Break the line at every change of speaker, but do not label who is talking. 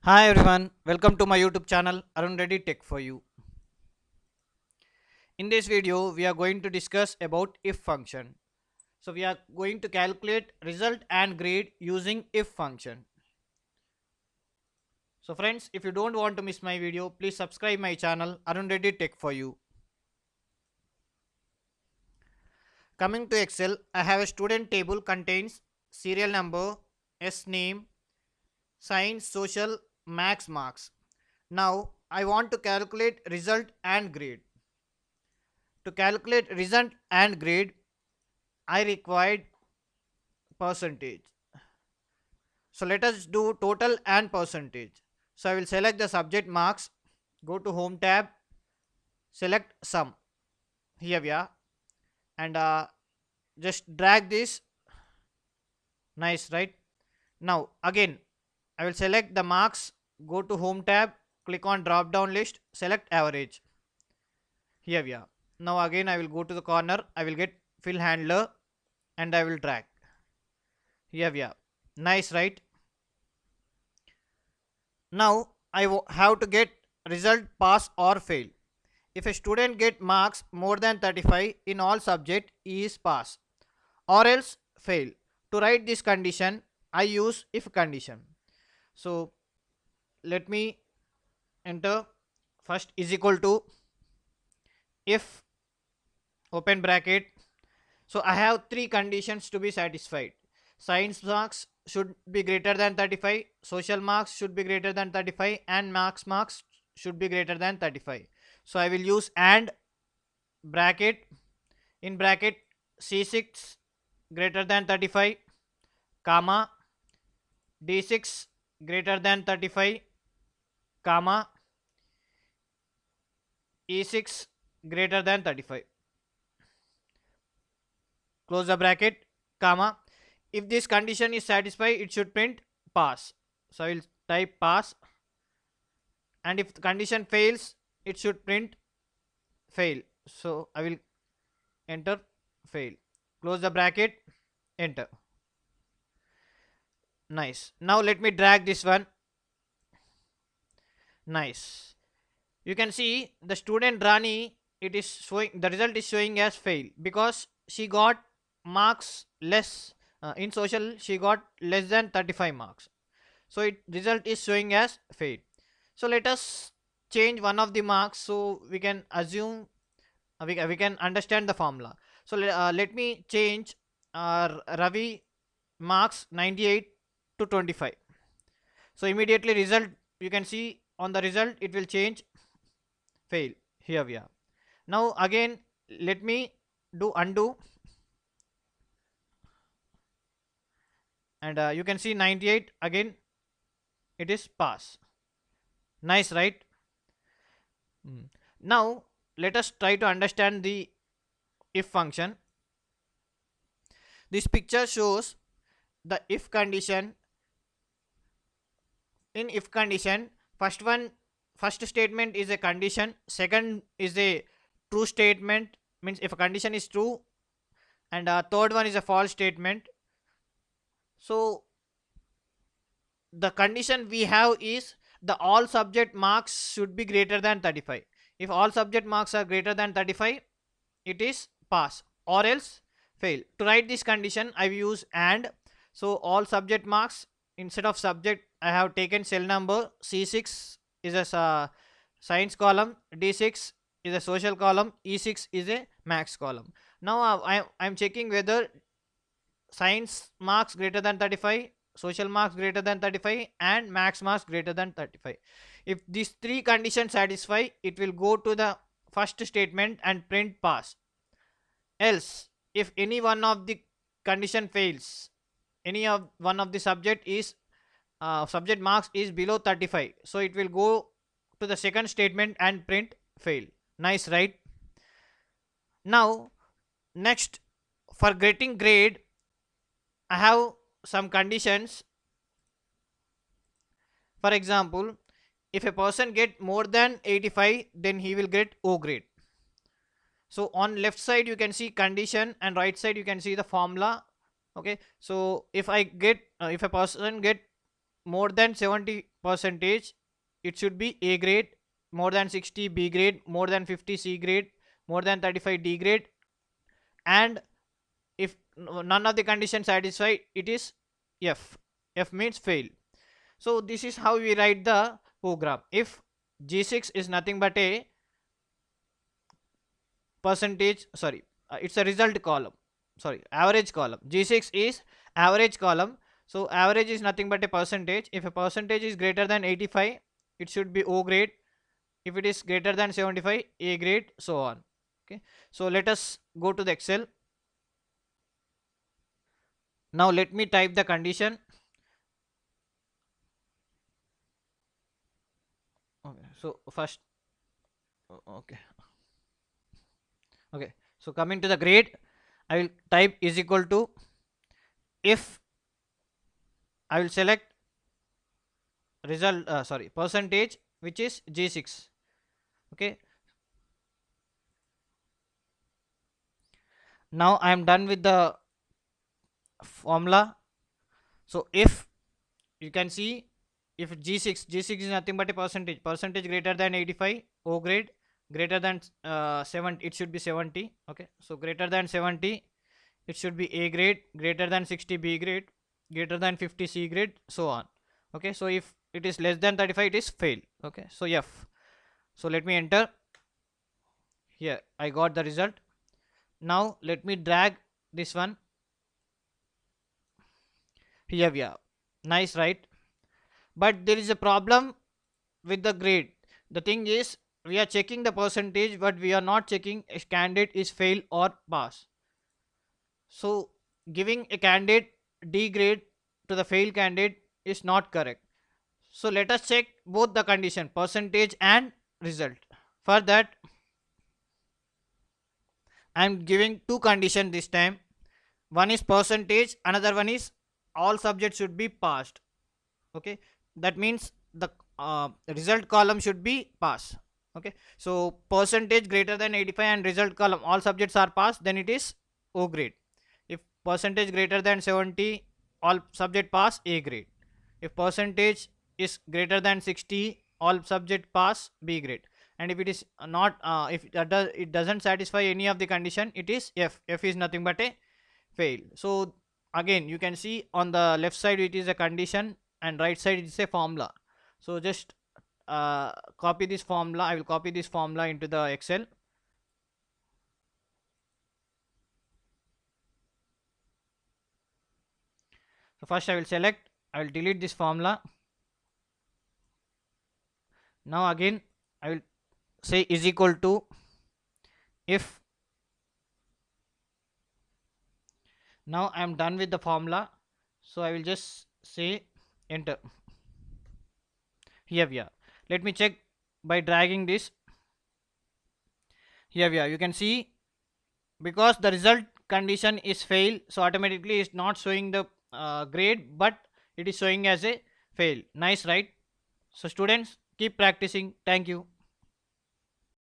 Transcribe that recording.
Hi everyone, welcome to my YouTube channel Arun Reddy Tech for You. In this video, we are going to discuss about if function. So we are going to calculate result and grade using if function. So friends, if you don't want to miss my video, please subscribe my channel Arun Reddy Tech for You. Coming to Excel, I have a student table contains serial number, S name, science, social, max marks. Now I want to calculate result and grade. To calculate result and grade, I required percentage. So let us do total and percentage. So I will select the subject marks, go to home tab, select sum. Here we are, and just drag this. Nice, right? Now again, I will select the marks, go to home tab, click on drop down list, select average. Here we are. Now again, I will go to the corner, I will get fill handler, and I will drag. Here we are. Nice, right? Now I have to get result pass or fail. If a student get marks more than 35 in all subject, he is pass or else fail. To write this condition, I use if condition. So let me enter first is equal to if open bracket. So I have three conditions to be satisfied. Science marks should be greater than 35, social marks should be greater than 35, and max marks should be greater than 35. So I will use and bracket, in bracket C6 greater than 35, comma D6 greater than 35, comma E6 greater than 35. Close the bracket, comma. If this condition is satisfied, it should print pass. So I will type pass, and if the condition fails, it should print fail. So I will enter fail. Close the bracket, enter. Nice. Now let me drag this one. Nice. You can see the student Rani, it is showing the result is showing as fail because she got marks less in social, she got less than 35 marks. So it result is showing as fail. So let us change one of the marks so we can assume we can understand the formula. So let me change Ravi marks 98 to 25. So immediately result, you can see on the result it will change fail. Here we are. Now again let me do undo, and you can see 98 again it is pass. Nice, right? Now let us try to understand the if function. This picture shows the if condition. In if condition, first statement is a condition, second is a true statement, means if a condition is true, and third one is a false statement. So the condition we have is the all subject marks should be greater than 35. If all subject marks are greater than 35, it is pass or else fail. To write this condition, I will use and. So all subject marks, instead of subject I have taken cell number. C6 is a science column, D6 is a social column, E6 is a max column. Now I'm checking whether science marks greater than 35, social marks greater than 35, and max marks greater than 35. If these three conditions satisfy, it will go to the first statement and print pass. Else if any one of the condition fails, any of one of the subject marks is below 35, so it will go to the second statement and print fail. Nice, right? Now next, for getting grade, I have some conditions. For example, if a person get more than 85, then he will get O grade. So on left side you can see condition, and right side you can see the formula. Okay, so if I get if a person get more than 70 percentage, it should be A grade, more than 60 B grade, more than 50 C grade, more than 35 D grade, and if none of the conditions satisfied, it is F. F means fail. So this is how we write the program. If G6 is nothing but a percentage, sorry, it's a result column, sorry, average column. G6 is average column, so average is nothing but a percentage. If a percentage is greater than 85, it should be O grade. If it is greater than 75, A grade, so on. Okay, so let us go to the Excel. Now let me type the condition. Okay, so first, okay, okay, so coming to the grade, I will type is equal to, if I will select result, sorry, percentage, which is G6. Okay, now I am done with the formula. So if you can see, if G6 is nothing but a percentage greater than 85, O grade, greater than 70, it should be 70. Okay, so greater than 70, it should be A grade, greater than 60 B grade, greater than 50 C grade, so on. Okay, so if it is less than 35, it is fail. Okay, so F. So let me enter. Here I got the result. Now let me drag this one. Here we are. Nice, right? But there is a problem with the grade. The thing is, we are checking the percentage, but we are not checking if candidate is fail or pass. So giving a candidate D grade to the fail candidate is not correct. So let us check both the condition, percentage and result. For that, I am giving two conditions this time. One is percentage, another one is all subjects should be passed. Okay, that means the result column should be pass. Okay, so percentage greater than 85 and result column all subjects are passed, then it is O grade. If percentage greater than 70, all subject pass, A grade. If percentage is greater than 60, all subject pass, B grade. And if it is not, if it doesn't satisfy any of the condition, it is F. F is nothing but a fail. So again, you can see on the left side it is a condition and right side it is a formula. So just copy this formula. I will copy this formula into the Excel. So first I will select, I will delete this formula. Now again I will say is equal to, if, now I am done with the formula, so I will just say enter. Here we are. Let me check by dragging this. Here we are. You can see, because the result condition is fail, so automatically it's not showing the grade, but it is showing as a fail. Nice, right? So students, keep practicing. Thank you.